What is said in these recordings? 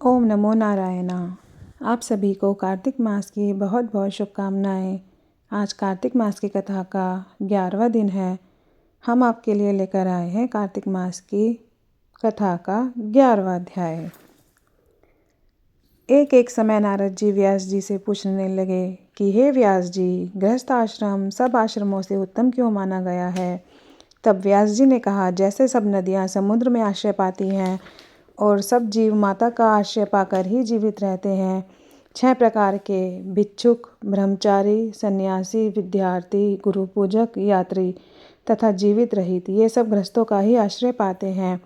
ओम नमो नारायणा। आप सभी को कार्तिक मास की बहुत बहुत शुभकामनाएं। आज कार्तिक मास की कथा का 11वां दिन है। हम आपके लिए लेकर आए हैं कार्तिक मास की कथा का 11वां अध्याय। एक समय नारद जी व्यास जी से पूछने लगे कि हे व्यास जी, गृहस्थ आश्रम सब आश्रमों से उत्तम क्यों माना गया है। तब व्यास जी ने कहा, जैसे सब नदियाँ समुद्र में आश्रय पाती हैं और सब जीव माता का आश्रय पाकर ही जीवित रहते हैं। 6 प्रकार के भिक्षुक, ब्रह्मचारी, सन्यासी, विद्यार्थी, गुरु पूजक, यात्री तथा जीवित रहित, ये सब गृहस्थों का ही आश्रय पाते हैं।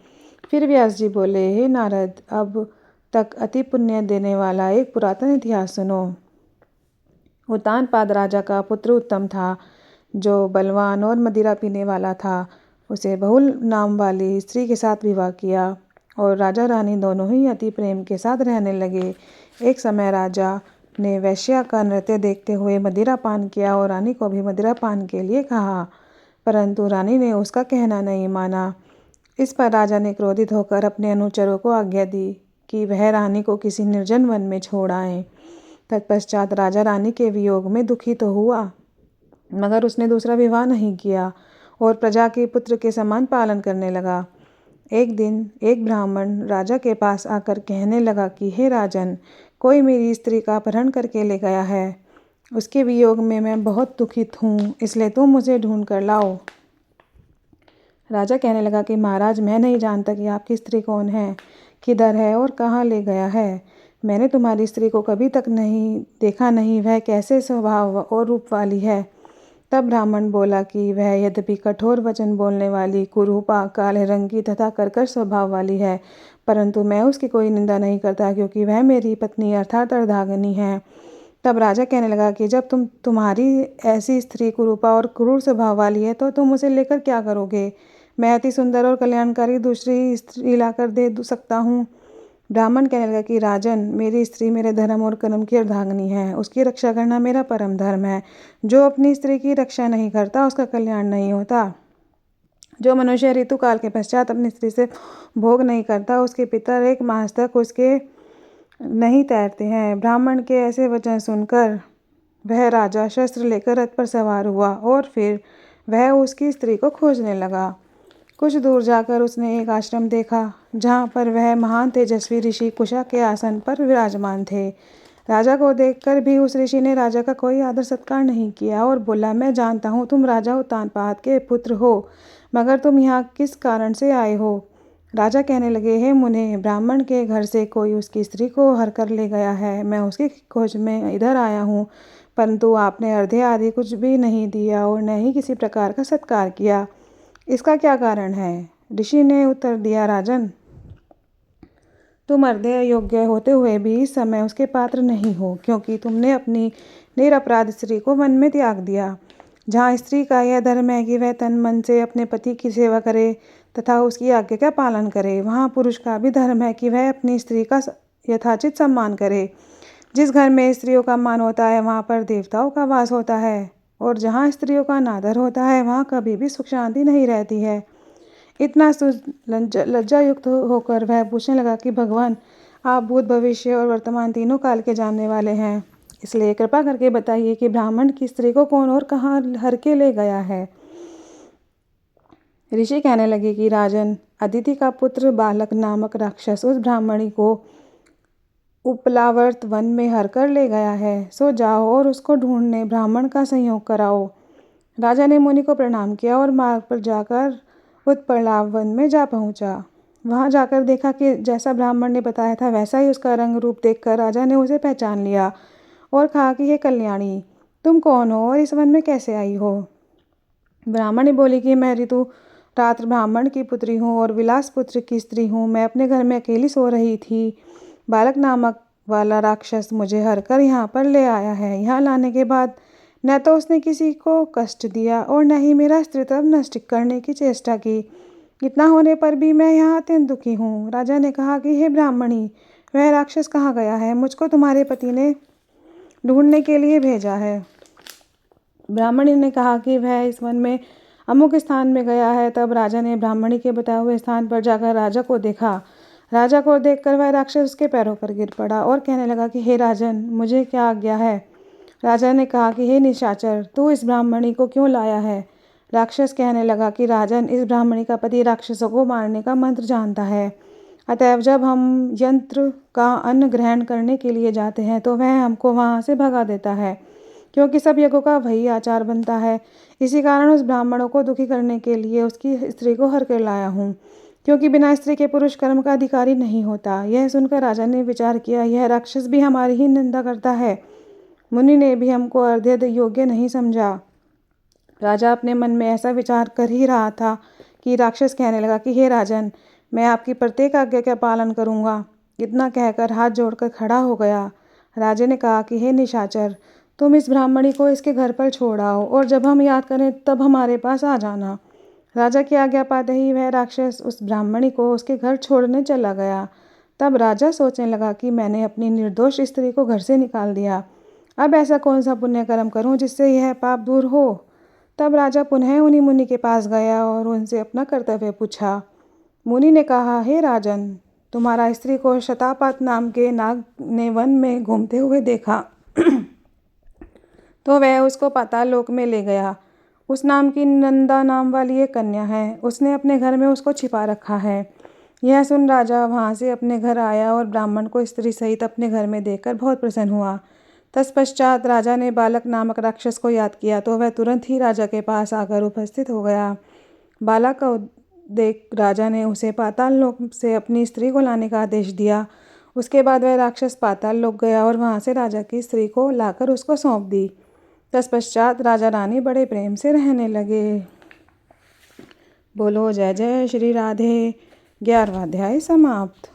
फिर व्यास जी बोले, हे नारद, अब तक अति पुण्य देने वाला एक पुरातन इतिहास सुनो। उत्तानपाद राजा का पुत्र उत्तम था, जो बलवान और मदिरा पीने वाला था। उसे बहुल नाम वाली स्त्री के साथ विवाह किया और राजा रानी दोनों ही अति प्रेम के साथ रहने लगे। एक समय राजा ने वैश्या का नृत्य देखते हुए मदिरा पान किया और रानी को भी मदिरा पान के लिए कहा, परंतु रानी ने उसका कहना नहीं माना। इस पर राजा ने क्रोधित होकर अपने अनुचरों को आज्ञा दी कि वह रानी को किसी निर्जन वन में छोड़ आए। तत्पश्चात राजा रानी के वियोग में दुखी तो हुआ, मगर उसने दूसरा विवाह नहीं किया और प्रजा के पुत्र के समान पालन करने लगा। एक दिन एक ब्राह्मण राजा के पास आकर कहने लगा कि हे राजन, कोई मेरी स्त्री का अपहरण करके ले गया है। उसके वियोग में मैं बहुत दुखित हूँ, इसलिए तुम उसे ढूंढ कर लाओ। राजा कहने लगा कि महाराज, मैं नहीं जानता कि आपकी स्त्री कौन है, किधर है और कहाँ ले गया है। मैंने तुम्हारी स्त्री को कभी तक नहीं देखा नहीं, वह कैसे स्वभाव और रूप वाली है। तब ब्राह्मण बोला कि वह यद्यपि कठोर वचन बोलने वाली, कुरूपा, काले रंग की तथा कर्कश स्वभाव वाली है, परंतु मैं उसकी कोई निंदा नहीं करता, क्योंकि वह मेरी पत्नी अर्थात अर्धांगिनी है। तब राजा कहने लगा कि जब तुम्हारी ऐसी स्त्री कुरूपा और क्रूर स्वभाव वाली है, तो तुम उसे लेकर क्या करोगे। मैं अति सुंदर और कल्याणकारी दूसरी स्त्री लाकर दे सकता हूँ। ब्राह्मण कहने लगा कि राजन, मेरी स्त्री मेरे धर्म और कर्म की अर्धांगिनी है, उसकी रक्षा करना मेरा परम धर्म है। जो अपनी स्त्री की रक्षा नहीं करता, उसका कल्याण नहीं होता। जो मनुष्य ऋतुकाल के पश्चात अपनी स्त्री से भोग नहीं करता, उसके पितर 1 मास तक उसके नहीं तैरते हैं। ब्राह्मण के ऐसे वचन सुनकर वह राजा शस्त्र लेकर रथ पर सवार हुआ और फिर वह उसकी स्त्री को खोजने लगा। कुछ दूर जाकर उसने एक आश्रम देखा, जहाँ पर वह महान तेजस्वी ऋषि कुशा के आसन पर विराजमान थे। राजा को देखकर भी उस ऋषि ने राजा का कोई आदर सत्कार नहीं किया और बोला, मैं जानता हूँ तुम राजा उत्तानपाद के पुत्र हो, मगर तुम यहाँ किस कारण से आए हो। राजा कहने लगे, हे मुने, ब्राह्मण के घर से कोई उसकी स्त्री को हर कर ले गया है। मैं उसकी खोज में इधर आया हूँ, परंतु आपने अर्घ्य आदि कुछ भी नहीं दिया और न ही किसी प्रकार का सत्कार किया। इसका क्या कारण है। ऋषि ने उत्तर दिया, राजन, तुम अर्घ्य योग्य होते हुए भी इस समय उसके पात्र नहीं हो, क्योंकि तुमने अपनी निरपराध स्त्री को वन में त्याग दिया। जहाँ स्त्री का यह धर्म है कि वह तन मन से अपने पति की सेवा करे तथा उसकी आज्ञा का पालन करे, वहाँ पुरुष का भी धर्म है कि वह अपनी स्त्री का यथाचित सम्मान करे। जिस घर में स्त्रियों का मान होता है, वहाँ पर देवताओं का वास होता है, और जहाँ स्त्रियों का अनादर होता है, वहाँ कभी भी सुख शांति नहीं रहती है। इतना लज्जा युक्त होकर वह पूछने लगा कि भगवान, आप भूत, भविष्य और वर्तमान तीनों काल के जानने वाले हैं, इसलिए कृपा करके बताइए कि ब्राह्मण की स्त्री को कौन और कहाँ हर के ले गया है। ऋषि कहने लगे कि राजन, अदिति का पुत्र बालक नामक राक्षस उस ब्राह्मणी को उपलावर्त वन में हर कर ले गया है। सो जाओ और उसको ढूंढने ब्राह्मण का संयोग कराओ। राजा ने मुनि को प्रणाम किया और मार्ग पर जाकर उत्पलाव वन में जा पहुंचा। वहां जाकर देखा कि जैसा ब्राह्मण ने बताया था, वैसा ही उसका रंग रूप देखकर राजा ने उसे पहचान लिया और कहा कि हे कल्याणी, तुम कौन हो और इस वन में कैसे आई हो। ब्राह्मण ने बोली कि मैं ऋतु रात्र ब्राह्मण की पुत्री हूँ और विलास पुत्र की स्त्री हूँ। मैं अपने घर में अकेली सो रही थी। बालक नामक वाला राक्षस मुझे हर कर यहाँ पर ले आया है। यहाँ लाने के बाद न तो उसने किसी को कष्ट दिया और न ही मेरा स्त्रीत्व नष्ट करने की चेष्टा की। इतना होने पर भी मैं यहाँ अत्यंत दुखी हूँ। राजा ने कहा कि हे ब्राह्मणी, वह राक्षस कहाँ गया है। मुझको तुम्हारे पति ने ढूंढने के लिए भेजा है। ब्राह्मणी ने कहा कि वह इस वन में अमुक स्थान में गया है। तब राजा ने ब्राह्मणी के बताए हुए स्थान पर जाकर राजा को देखा। राजा को देखकर वह राक्षस उसके पैरों पर गिर पड़ा और कहने लगा कि हे राजन, मुझे क्या आज्ञा है। राजा ने कहा कि हे निशाचर, तू इस ब्राह्मणी को क्यों लाया है। राक्षस कहने लगा कि राजन, इस ब्राह्मणी का पति राक्षसों को मारने का मंत्र जानता है, अतएव जब हम यंत्र का अन्न ग्रहण करने के लिए जाते हैं तो वह हमको वहाँ से भगा देता है, क्योंकि सब यज्ञों का वही आचार बनता है। इसी कारण उस ब्राह्मणों को दुखी करने के लिए उसकी स्त्री को हर कर लाया हूँ, क्योंकि बिना स्त्री के पुरुष कर्म का अधिकारी नहीं होता। यह सुनकर राजा ने विचार किया, यह राक्षस भी हमारी ही निंदा करता है। मुनि ने भी हमको अर्घ्य योग्य नहीं समझा। राजा अपने मन में ऐसा विचार कर ही रहा था कि राक्षस कहने लगा कि हे राजन, मैं आपकी प्रत्येक आज्ञा का पालन करूँगा। इतना कहकर हाथ जोड़कर खड़ा हो गया। राजा ने कहा कि हे निशाचर, तुम इस ब्राह्मणी को इसके घर पर छोड़ आओ और जब हम याद करें तब हमारे पास आ जाना। राजा की आज्ञा पाते ही वह राक्षस उस ब्राह्मणी को उसके घर छोड़ने चला गया। तब राजा सोचने लगा कि मैंने अपनी निर्दोष स्त्री को घर से निकाल दिया, अब ऐसा कौन सा पुण्य कर्म करूं जिससे यह पाप दूर हो। तब राजा पुनः उन्हीं मुनि के पास गया और उनसे अपना कर्तव्य पूछा। मुनि ने कहा, हे राजन, तुम्हारा स्त्री को शतापात नाम के नाग ने वन में घूमते हुए देखा तो वह उसको पाताल लोक में ले गया। उस नाम की नंदा नाम वाली एक कन्या है, उसने अपने घर में उसको छिपा रखा है। यह सुन राजा वहाँ से अपने घर आया और ब्राह्मण को स्त्री सहित अपने घर में देखकर बहुत प्रसन्न हुआ। तत्पश्चात राजा ने बालक नामक राक्षस को याद किया तो वह तुरंत ही राजा के पास आकर उपस्थित हो गया। बालक को देख राजा ने उसे पाताल लोक से अपनी स्त्री को लाने का आदेश दिया। उसके बाद वह राक्षस पाताल लोक गया और वहाँ से राजा की स्त्री को लाकर उसको सौंप दी। तत्पश्चात राजा रानी बड़े प्रेम से रहने लगे। बोलो जय जय श्री राधे। 11वां अध्याय समाप्त।